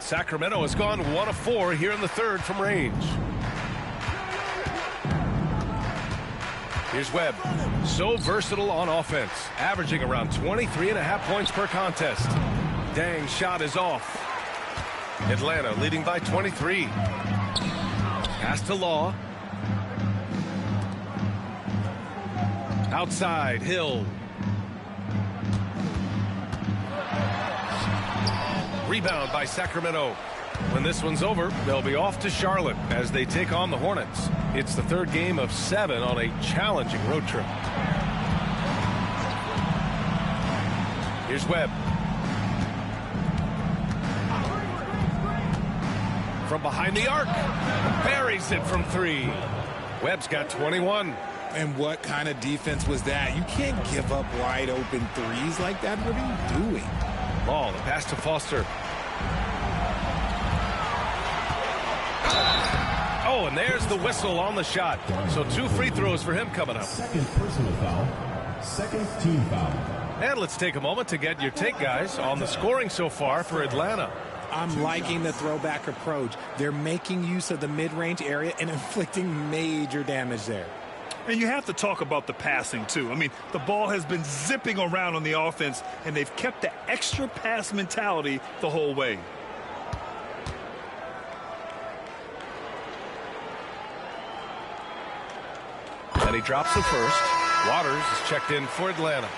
Sacramento has gone 1 of 4 here in the third from range. Here's Webb. So versatile on offense, averaging around 23.5 points per contest. Dang shot is off. Atlanta leading by 23. Pass to Law. Outside, Hill. Rebound by Sacramento. When this one's over, they'll be off to Charlotte as they take on the Hornets. It's the third game of 7 on a challenging road trip. Here's Webb. From behind the arc. Buries it from 3. Webb's got 21. And what kind of defense was that? You can't give up wide open threes like that. What are you doing? Ball, the pass to Foster. Oh, and there's the whistle on the shot. So 2 free throws for him coming up. Second personal foul. Second team foul. And let's take a moment to get your take, guys, on the scoring so far for Atlanta. I'm liking the throwback approach. They're making use of the mid-range area and inflicting major damage there. And you have to talk about the passing, too. I mean, the ball has been zipping around on the offense, and they've kept the extra pass mentality the whole way. And he drops the first. Waters is checked in for Atlanta.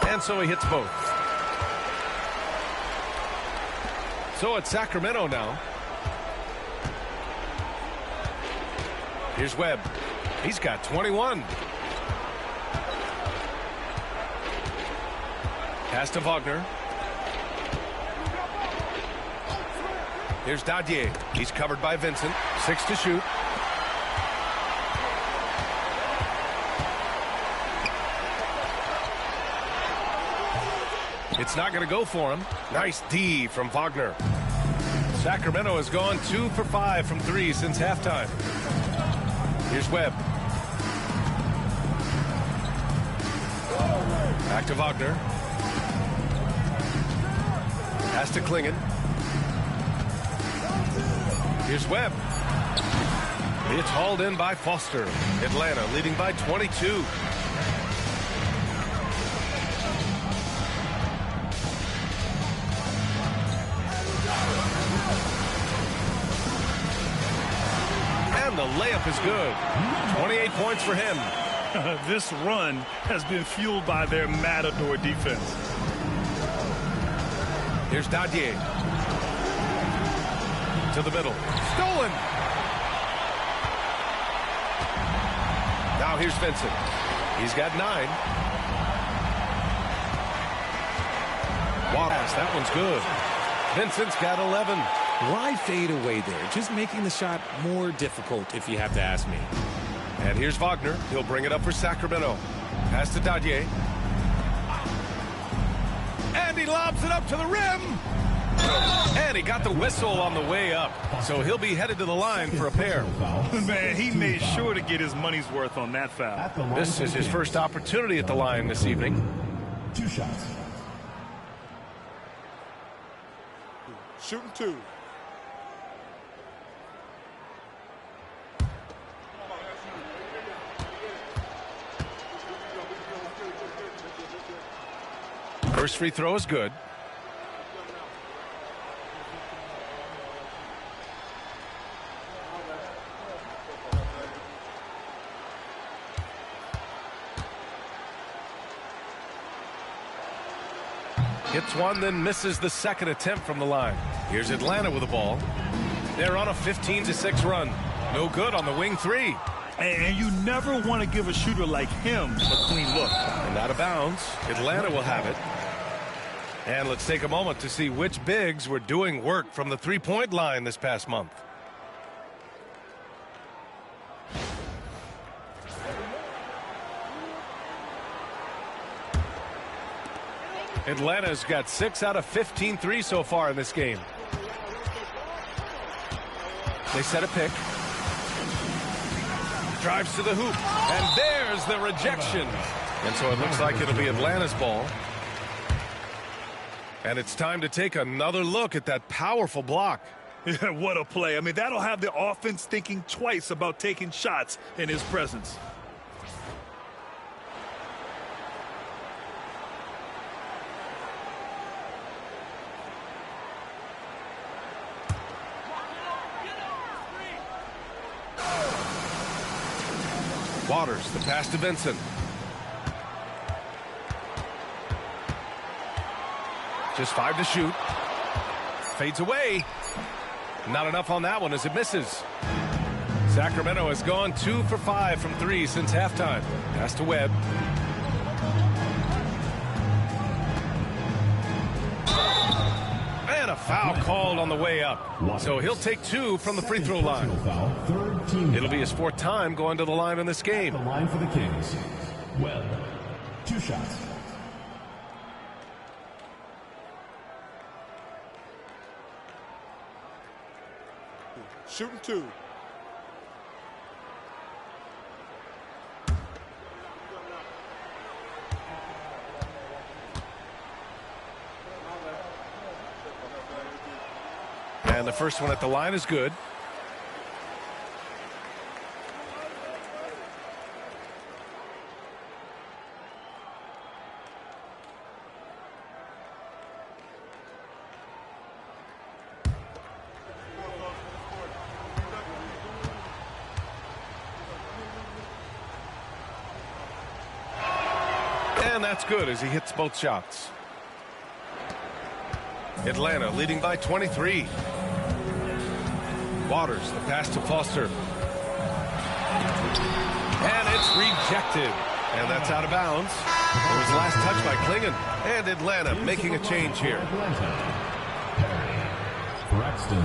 And so he hits both. So it's Sacramento now. Here's Webb. He's got 21. Pass to Wagner. Here's Dadier. He's covered by Vincent. 6 to shoot. It's not going to go for him. Nice D from Wagner. Sacramento has gone 2 for 5 from 3 since halftime. Here's Webb. Back to Wagner. Pass to Klingon. Here's Webb. It's hauled in by Foster. Atlanta leading by 22. And the layup is good. 28 points for him. This run has been fueled by their matador defense. Here's Dadier. To the middle. Stolen. Now here's Vincent. He's got 9. Waters, that one's good. Vincent's got 11. Why fade away there? Just making the shot more difficult, if you have to ask me. And here's Wagner. He'll bring it up for Sacramento. Pass to Dadier. And he lobs it up to the rim. And he got the whistle on the way up. So he'll be headed to the line for a pair. Man, he made sure to get his money's worth on that foul. This is his first opportunity at the line this evening. 2 shots. Shooting 2. First free throw is good. Hits one, then misses the second attempt from the line. Here's Atlanta with the ball. They're on a 15-6 run. No good on the wing 3. And you never want to give a shooter like him a clean look. And out of bounds. Atlanta will have it. And let's take a moment to see which bigs were doing work from the three-point line this past month. Atlanta's got 6 out of 15 threes so far in this game. They set a pick. Drives to the hoop. And there's the rejection. And so it looks like it'll be Atlanta's ball. And it's time to take another look at that powerful block. Yeah, what a play. I mean, that'll have the offense thinking twice about taking shots in his presence. Waters, the pass to Vincent. Just 5 to shoot. Fades away. Not enough on that one as it misses. Sacramento has gone 2 for 5 from 3 since halftime. Pass to Webb. And a foul called on the way up. So he'll take 2 from the free throw line. It'll be his 4th time going to the line in this game. The line for the Kings. Webb. 2 shots. Shooting 2. And the first one at the line is good. And that's good as he hits both shots. Atlanta leading by 23. Waters, the pass to Foster. And it's rejected. And that's out of bounds. It was the last touch by Klingon. And Atlanta making a change here. Braxton.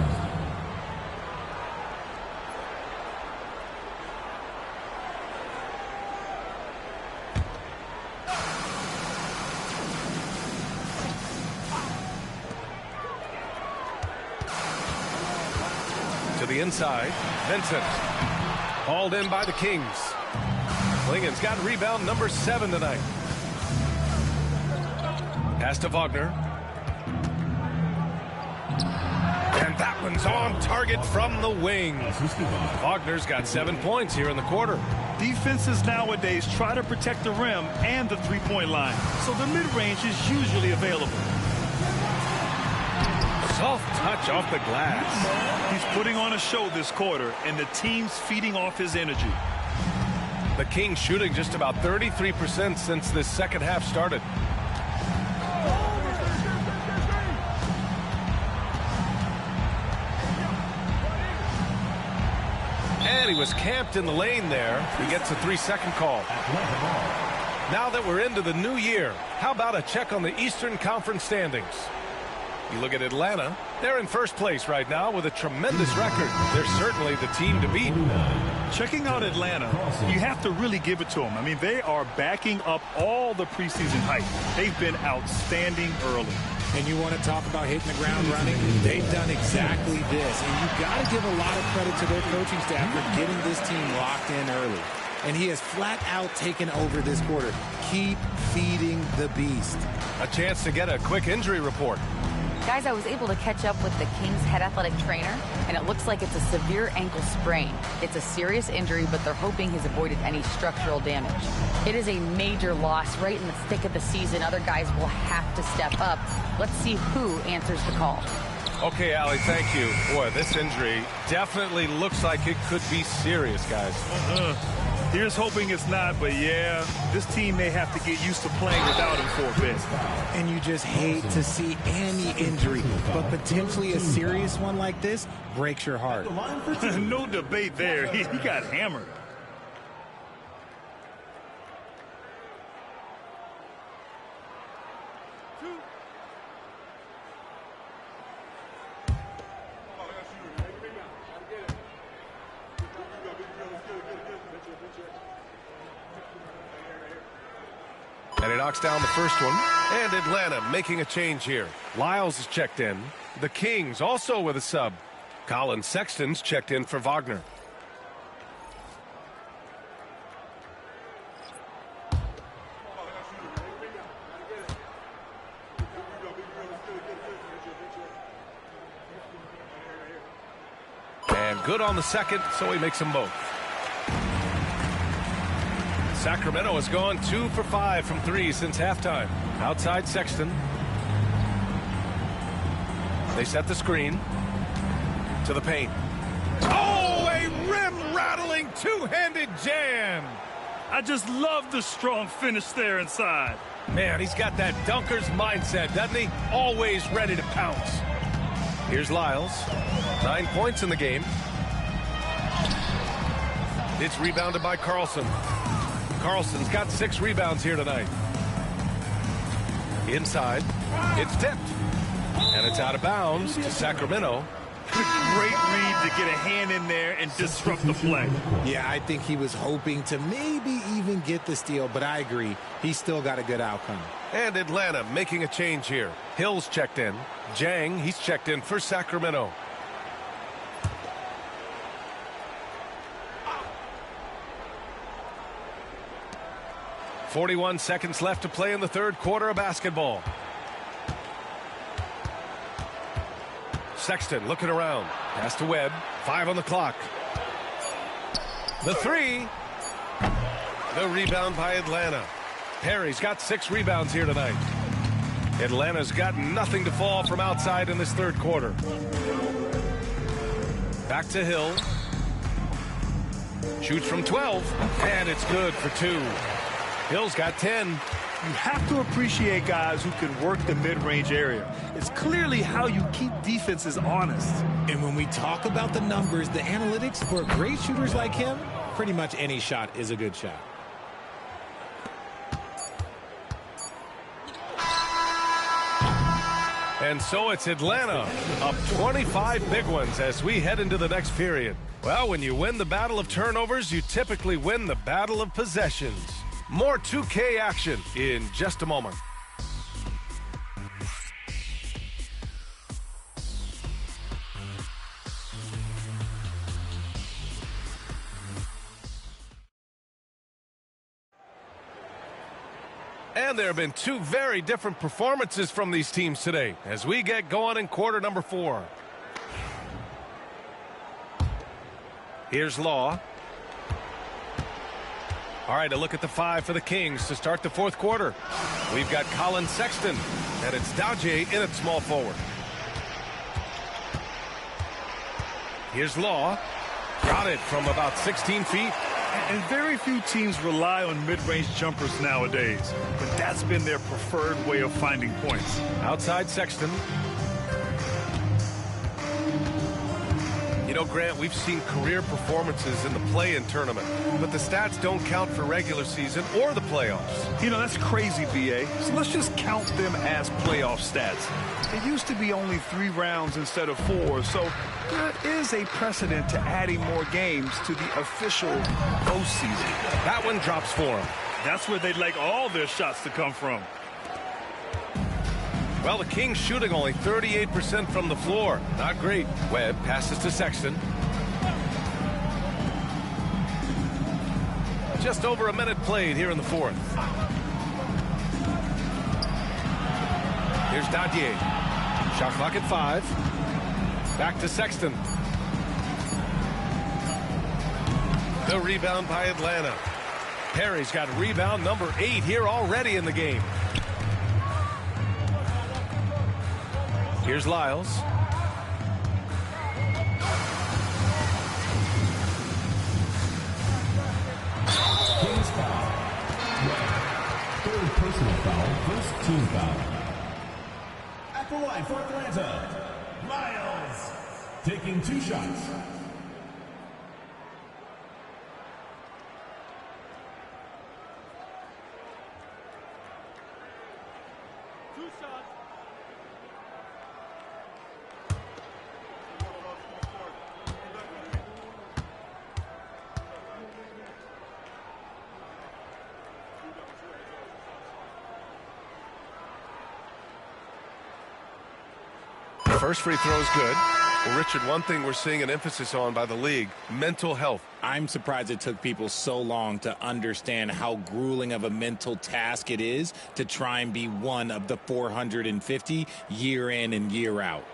The inside, Vincent hauled in by the Kings. Klingon's got rebound number 7 tonight. Pass to Wagner. And that one's on target from the wing. Wagner's got 7 points here in the quarter. Defenses nowadays try to protect the rim and the three-point line, so the mid-range is usually available. Soft touch off the glass. He's putting on a show this quarter, and the team's feeding off his energy. The Kings shooting just about 33% since this second half started. Man, he was camped in the lane there. He gets a 3-second call. Now that we're into the new year, how about a check on the Eastern Conference standings? You look at Atlanta, they're in first place right now with a tremendous record. They're certainly the team to beat. Checking out Atlanta, you have to really give it to them. I mean, they are backing up all the preseason hype. They've been outstanding early. And you want to talk about hitting the ground running? They've done exactly this. And you've got to give a lot of credit to their coaching staff for getting this team locked in early. And he has flat out taken over this quarter. Keep feeding the beast. A chance to get a quick injury report. Guys, I was able to catch up with the Kings head athletic trainer, and it looks like it's a severe ankle sprain. It's a serious injury, but they're hoping he's avoided any structural damage. It is a major loss right in the thick of the season. Other guys will have to step up. Let's see who answers the call. Okay, Allie, thank you. Boy, this injury definitely looks like it could be serious, guys. Here's hoping it's not, but yeah, this team may have to get used to playing without him for a bit. And you just hate to see any injury, but potentially a serious one like this breaks your heart. No debate there. He got hammered. And he knocks down the first one. And Atlanta making a change here. Lyles is checked in. The Kings also with a sub. Colin Sexton's checked in for Wagner. And good on the second, so he makes them both. Sacramento has gone 2 for 5 from 3 since halftime. Outside Sexton. They set the screen to the paint. Oh, a rim-rattling two-handed jam. I just love the strong finish there inside. Man, he's got that dunker's mindset, doesn't he? Always ready to pounce. Here's Lyles. 9 points in the game. It's rebounded by Carlson. Carlson's got 6 rebounds here tonight. Inside, it's tipped. And it's out of bounds to Sacramento. Great read to get a hand in there and disrupt the play. Yeah, I think he was hoping to maybe even get the steal, but I agree. He's still got a good outcome. And Atlanta making a change here. Hill's checked in. Jang, he's checked in for Sacramento. .41 seconds left to play in the third quarter of basketball. Sexton looking around. Pass to Webb. 5 on the clock. The 3. The rebound by Atlanta. Perry's got 6 rebounds here tonight. Atlanta's got nothing to fall from outside in this third quarter. Back to Hill. Shoots from 12. And it's good for 2. Hill's got 10. You have to appreciate guys who can work the mid-range area. It's clearly how you keep defenses honest. And when we talk about the numbers, the analytics for great shooters like him, pretty much any shot is a good shot. And so it's Atlanta up 25 big ones as we head into the next period. Well, when you win the battle of turnovers, you typically win the battle of possessions. More 2K action in just a moment. And there have been 2 very different performances from these teams today as we get going in quarter number 4. Here's Law. All right, a look at the 5 for the Kings to start the fourth quarter. We've got Colin Sexton, and it's Dowjay in at small forward. Here's Law. Got it from about 16 feet. And very few teams rely on mid-range jumpers nowadays, but that's been their preferred way of finding points. Outside Sexton. You know, Grant, we've seen career performances in the play-in tournament, but the stats don't count for regular season or the playoffs. You know, that's crazy, B.A. So let's just count them as playoff stats. It used to be only 3 rounds instead of 4, so there is a precedent to adding more games to the official postseason. That one drops for him. That's where they'd like all their shots to come from. Well, the Kings shooting only 38% from the floor. Not great. Webb passes to Sexton. Just over a minute played here in the fourth. Here's Dadier. Shot clock at 5. Back to Sexton. The rebound by Atlanta. Perry's got rebound number 8 here already in the game. Here's Lyles. Kings foul. Third personal foul, first team foul. At the line for Atlanta, Lyles taking 2 shots. First free throw is good. Well, Richard, one thing we're seeing an emphasis on by the league, mental health. I'm surprised it took people so long to understand how grueling of a mental task it is to try and be one of the 450 year in and year out.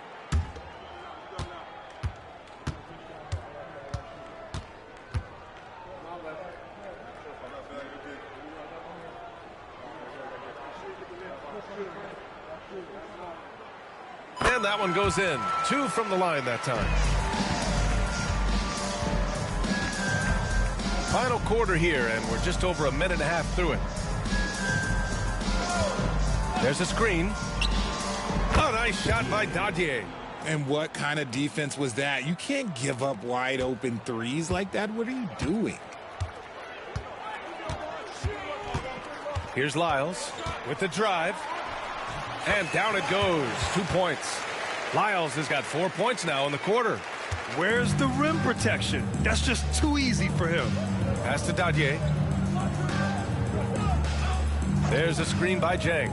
And that one goes in. 2 from the line that time. Final quarter here, and we're just over a minute and a half through it. There's a screen. Oh, nice shot by Dadier. And what kind of defense was that? You can't give up wide open threes like that. What are you doing? Here's Lyles with the drive. And down it goes. 2 points. Lyles has got 4 points now in the quarter. Where's the rim protection? That's just too easy for him. Pass to Dadier. There's a screen by Jang.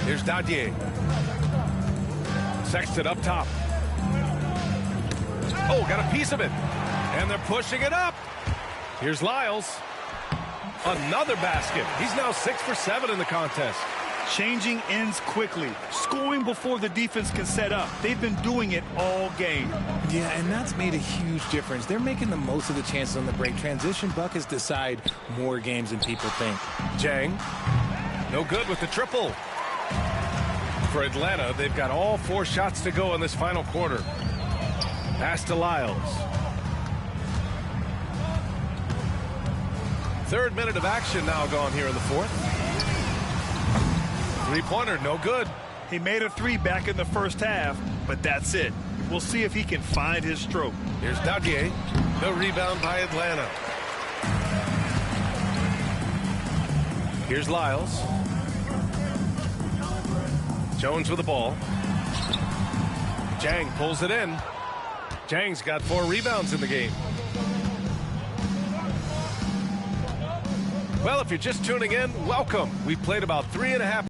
Here's Dadier. Sexton up top. Oh, got a piece of it. And they're pushing it up. Here's Lyles. Another basket. He's now 6 for 7 in the contest. Changing ends quickly, scoring before the defense can set up. They've been doing it all game. Yeah, and that's made a huge difference. They're making the most of the chances on the break. Transition buckets decide more games than people think. Jang, no good with the triple. For Atlanta, they've got all 4 shots to go in this final quarter. Pass to Lyles. 3rd minute of action now gone here in the fourth. 3-pointer, no good. He made a 3 back in the first half, but that's it. We'll see if he can find his stroke. Here's Dadier. The rebound by Atlanta. Here's Lyles. Jones with the ball. Jang pulls it in. Jang's got 4 rebounds in the game. Well, if you're just tuning in, welcome. We've played about 3.5